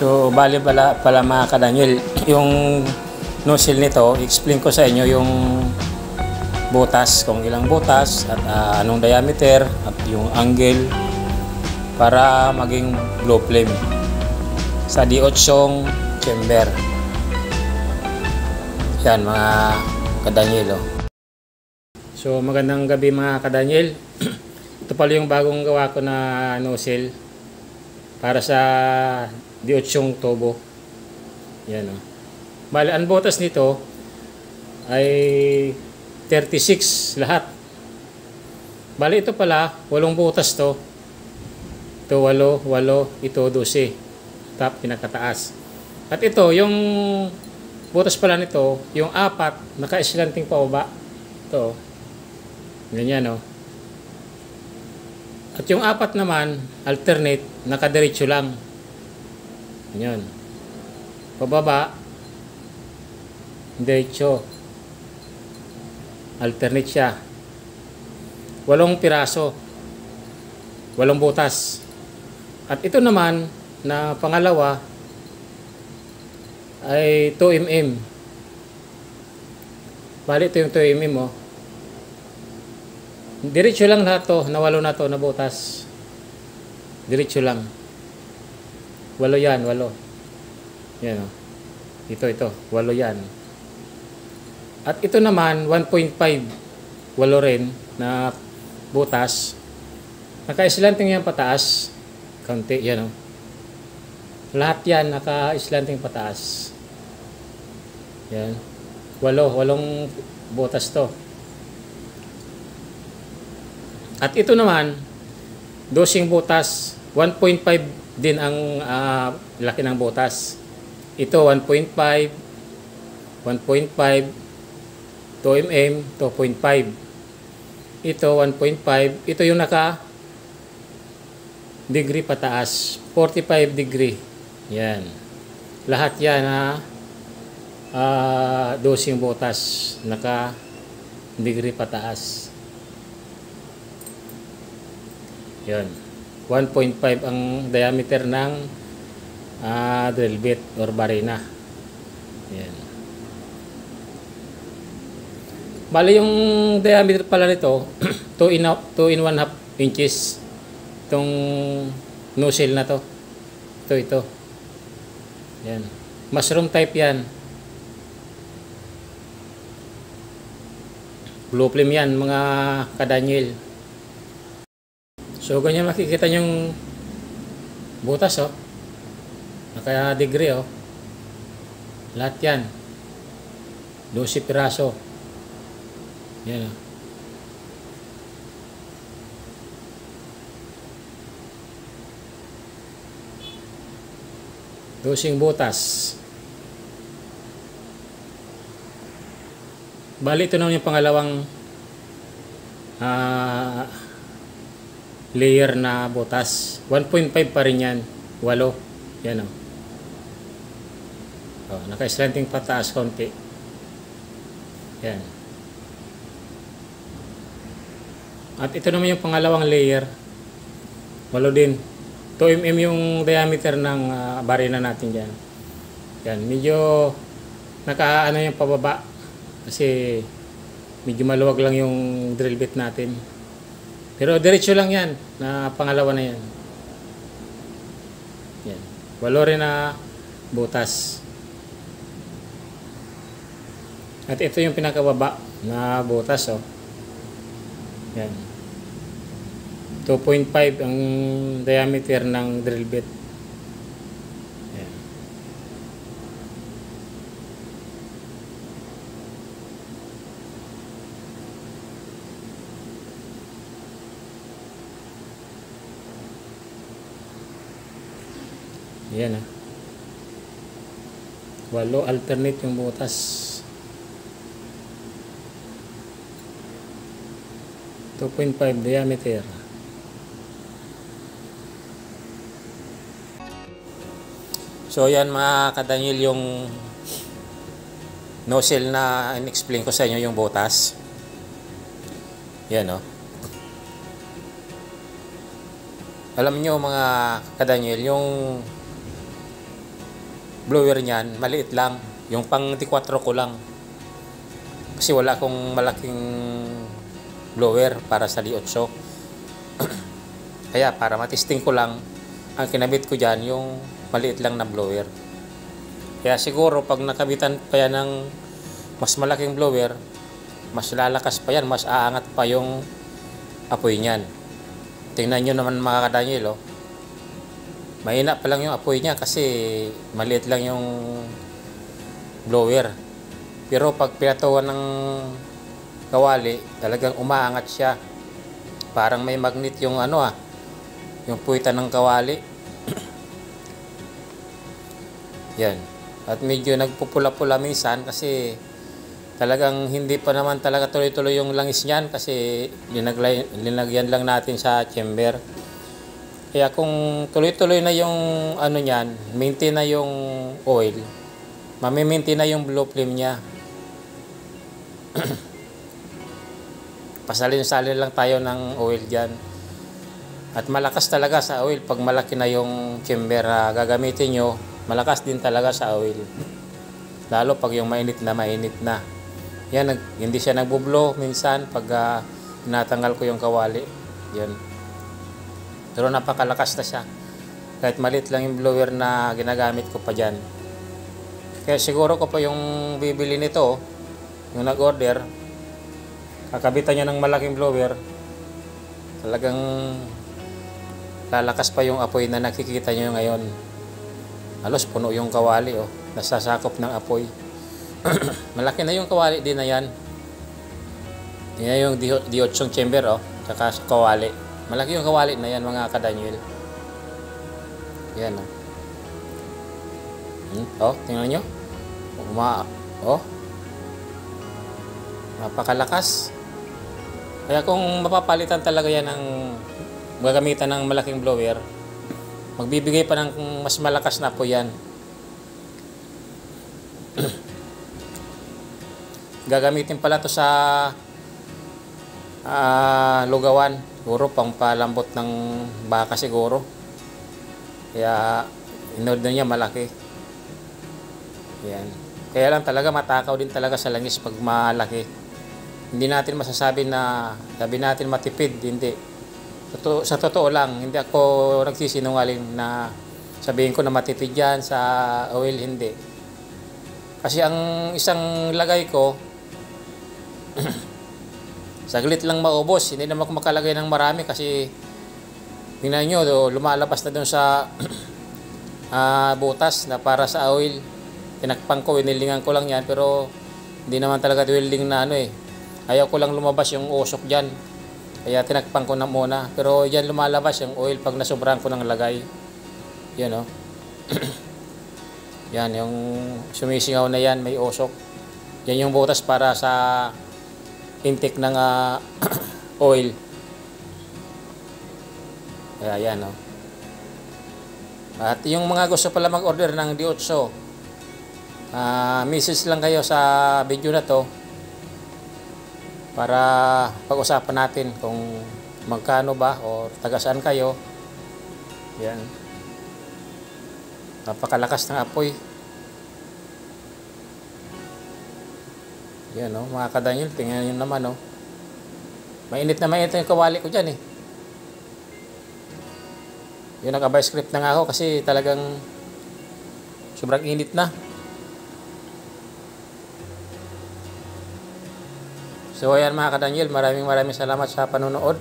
So, bali pala mga ka-Daniel, yung nozzle nito, explain ko sa inyo yung butas, kung ilang butas at anong diameter at yung angle para maging blow flame sa D8 chamber. Yan mga ka-Daniel. Oh. So, magandang gabi mga ka-Daniel. Ito pala yung bagong gawa ko na nozzle para sa D8 turbo. Yan o. Bali, ang butas nito ay 36 lahat. Bali, ito pala, 8 butas to. Ito 8, ito 12. Top, pinakataas. At ito, yung butas pala nito, yung 4, naka-slanting pababa. Ito. Ganyan o. At yung 4 naman, alternate, nakadiretso lang. Yan. Pababa, diretso. Alternate siya. 8 piraso. 8 butas. At ito naman, na pangalawa, ay 2 mm. Bali, ito yung 2 mm, oh. Diretso lang lahat to, na 8 na to, na butas. Diretso lang. 8 yan, 8. Yan o. Ito, 8 yan. At ito naman, 1.5. 8 rin na butas. Naka-slanting yan pataas. Kaunti, yan o. Lahat yan, naka-slanting pataas. Yan. 8 butas to. At ito naman, 12 butas, 1.5 din ang laki ng butas. Ito 1.5, 2 mm, 2.5. Ito 1.5, ito yung naka degree pataas, 45 degree. Yan. Lahat yan 12 butas, naka degree pataas. Yan. 1.5 ang diameter ng drill bit or barina. Yan. Bali yung diameter pala nito 2 in 1/2 inches itong nozzle na to. Ito. Yan. Mushroom type yan. Blow flame yan mga ka-Daniel. So, ganyan makikita yung butas, oh. Naka-degree, oh. Lahat yan. 12 piraso. Yan, oh. Dosing butas. Bali, ito naman yung pangalawang layer na butas. 1.5 pa rin yan. 8. Yan o. Naka-slanting pataas konti. Yan. At ito naman yung pangalawang layer. 8 din. 2 mm yung diameter ng barina natin dyan. Yan. Medyo naka-ano yung pababa. Kasi medyo maluwag lang yung drill bit natin. Pero diretso lang yan, na pangalawa na yan. Yan. 8 rin na butas. At ito yung pinakababa na butas, oh. Yan. 2.5 ang diameter ng drill bit. Yan. Yan, ah. 8 alternate yung butas. 2.5 diameter. So yan mga ka-Daniel yung nozzle na in-explain ko sa inyo yung butas. Yan, oh. Alam nyo mga ka-Daniel, yung blower niyan, maliit lang. Yung pang T4 ko lang. Kasi wala akong malaking blower para sa D8. Kaya para matesting ko lang, ang kinabit ko dyan yung maliit lang na blower. Kaya siguro pag nakabitan pa yan ng mas malaking blower, mas lalakas pa yan, mas aangat pa yung apoy niyan. Tingnan nyo naman mga ka-Daniel, oh. Mahina pa lang yung apoy niya kasi maliit lang yung blower. Pero pag pinatuan ng kawali, talagang umaangat siya. Parang may magnet yung yung puwitan ng kawali. Yan. At medyo nagpupula-pula minsan kasi talagang hindi pa naman talaga tuloy-tuloy yung langis niyan kasi linagyan lang natin sa chamber. Kaya kung tuloy-tuloy na yung niyan, maintain na yung oil, mamimaintain na yung blue flame niya. Pasalin-salin lang tayo ng oil dyan. At malakas talaga sa oil pag malaki na yung chamber gagamitin nyo, malakas din talaga sa oil. Lalo pag yung mainit na. Yan, hindi siya nagbublo minsan pag natanggal ko yung kawali. Yan. Pero napakalakas na siya. Kahit maliit lang yung blower na ginagamit ko pa dyan. Kaya siguro ko pa yung bibili nito, yung nag-order, kakabitan niya ng malaking blower, talagang lalakas pa yung apoy na nakikita nyo ngayon. Halos puno yung kawali, oh. Nasasakop ng apoy. Malaki na yung kawali din na yan. Yan yung D8 chamber, oh. Saka kawali. Malaki yung kawali na yan mga ka-Daniel. Yan, oh. Oh, tingnan nyo. Oh. Napakalakas. Kaya kung mapapalitan talaga yan ng gagamitan ng malaking blower, magbibigay pa ng mas malakas na po yan. Gagamitin pala to sa lugawan. Siguro pang palambot ng baka siguro. Kaya inod na niya malaki. Yan. Kaya lang talaga matakaw din talaga sa langis pag malaki. Hindi natin masasabi na sabi natin matipid, hindi. Sa totoo lang, hindi ako nagsisinungaling na sabihin ko na matipid yan sa oil, hindi. Kasi ang isang lagay ko, saglit lang maubos. Hindi naman ako makalagay ng marami kasi tingnan nyo, lumalabas na dun sa butas na para sa oil. Tinakpan ko, winilingan ko lang yan, pero hindi naman talaga welding na Ayaw ko lang lumabas yung usok dyan. Kaya tinakpan ko na muna. Pero yan lumalabas yung oil pag nasobrahan ko ng lagay. Yan, oh. Yan, yung sumisingaw na yan, may usok. Yan yung butas para sa intake ng oil. Kaya yan, oh. At yung mga gusto pala mag-order ng D8, message lang kayo sa video na to para pag-usapan natin kung magkano ba o taga saan kayo. Yan. Napakalakas ng apoy. Yan, oh, mga ka-Daniel, tingnan nyo naman, oh. Mainit na mainit yung kawali ko dyan, eh. Yun, naka-buy script na nga ako kasi talagang sobrang init na. So ayan mga ka-Daniel, maraming salamat sa panonood.